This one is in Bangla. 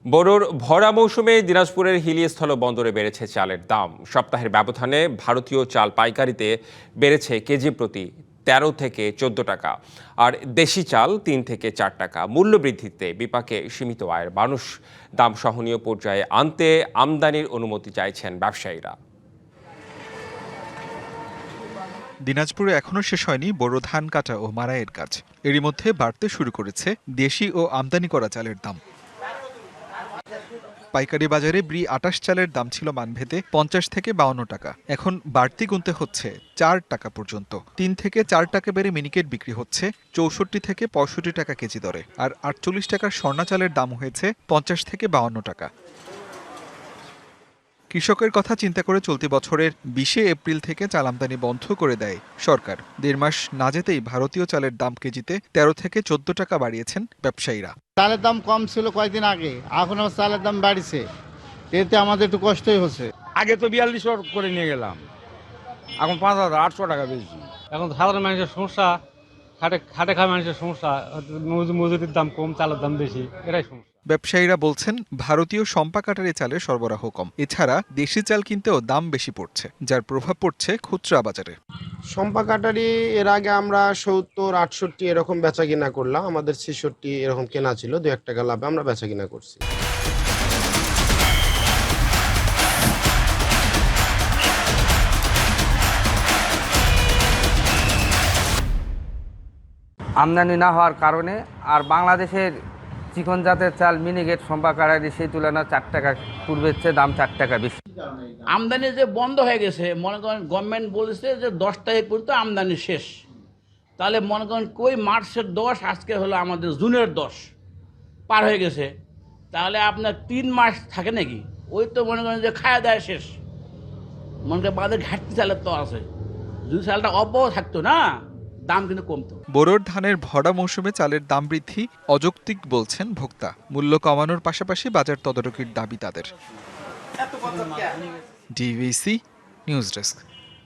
বোরোর ভরা মৌসুমে দিনাজপুরের হিলি স্থল বন্দরে বেড়েছে চালের দাম। সপ্তাহের ব্যবধানে ভারতীয় চাল পাইকারিতে বেড়েছে কেজি প্রতি ১৩ থেকে ১৪ টাকা, আর দেশি চাল ৩ থেকে ৪ টাকা। মূল্য বৃদ্ধিতে বিপাকে সীমিত আয়ের মানুষ। দাম সহনীয় পর্যায়ে আনতে আমদানির অনুমতি চাইছেন ব্যবসায়ীরা। দিনাজপুরে এখনও শেষ হয়নি বোরো ধান কাটা ও মাড়াইয়ের কাজ। এরই মধ্যে বাড়তে শুরু করেছে দেশি ও আমদানি করা চালের দাম। পাইকারি বাজারে ব্রি ২৮ চালের দাম ছিল মানভেদে ৫০ থেকে ৫২ টাকা, এখন বাড়তি গুনতে হচ্ছে ৪ টাকা পর্যন্ত। ৩ থেকে ৪ টাকা বেড়ে মিনিকেট বিক্রি হচ্ছে ৬৪ থেকে ৬৫ টাকা কেজি দরে, আর ৪৮ টাকার স্বর্ণা চালের দাম হয়েছে ৫০ থেকে ৫২ টাকা। কৃষকের কথা চিন্তা করে চলতি বছরের ২০ এপ্রিল থেকে চাল আমদানি বন্ধ করে দেয় সরকার। ১.৫ মাস না যেতেই ভারতীয় চালের দাম কেজিতে ১৩ থেকে ১৪ টাকা বাড়িয়েছেন ব্যবসায়ীরা। চালের দাম কম ছিল কয়েকদিন আগে, এখন আবার চালের দাম বাড়ছে, এতে আমাদের একটু কষ্টই হচ্ছে। আগে তো ৪২০০ করে নিয়ে গেলাম, এখন ৫,৮০০ টাকা বেশি। এখন সাধারণ মানুষের সমস্যা, খাটে খাওয়া মানুষের সমস্যা, মজুরির দাম কম, চালের দাম বেশি, এটাই সমস্যা। ব্যবসায়ীরা বলছেন ভারতীয় সম্পা কাটারি চালের সরবরাহ কম, এছাড়া দেশি চাল কিনতেও দাম বেশি পড়ছে, যার প্রভাব পড়ছে খুচরা বাজারে। সম্পা কাটারি এর আগে আমরা ৭০-৬৮ এরকম বেচা কিনা করলাম, আমাদের ৬৬ এরকম কেনা ছিল, ২-১ টাকা লাভে আমরা বেচা কিনা করছি। আমদানি না হওয়ার কারণে আর বাংলাদেশের চিকন জাতের চাল মিনিকেট সম্পা কাটারি সেই তুলনায় ৪ টাকা পূর্বের চেয়ে দাম ৪ টাকা বেশি। আমদানি যে বন্ধ হয়ে গেছে, মনে করেন গভর্নমেন্ট বলেছে যে ১০ তারিখ পর্যন্ত আমদানি শেষ, তাহলে মনে করেন কই মার্চের ১০, আজকে হলো আমাদের জুনের ১০ পার হয়ে গেছে, তাহলে আপনার ৩ মাস থাকে নাকি? ওই তো মনে করেন যে খাওয়া দাওয়া শেষ, মনে করেন আমাদের ঘাটতি চালের তো আছে, যদি চালটা অব্যাহত থাকতো না দাম কিন্তু কমতো। বোরোর ধানের ভরা মৌসুমে চালের দাম বৃদ্ধি অযৌক্তিক বলছেন ভোক্তা। মূল্য কমানোর পাশাপাশি বাজার তদারকির দাবি তাদের। DVC news desk.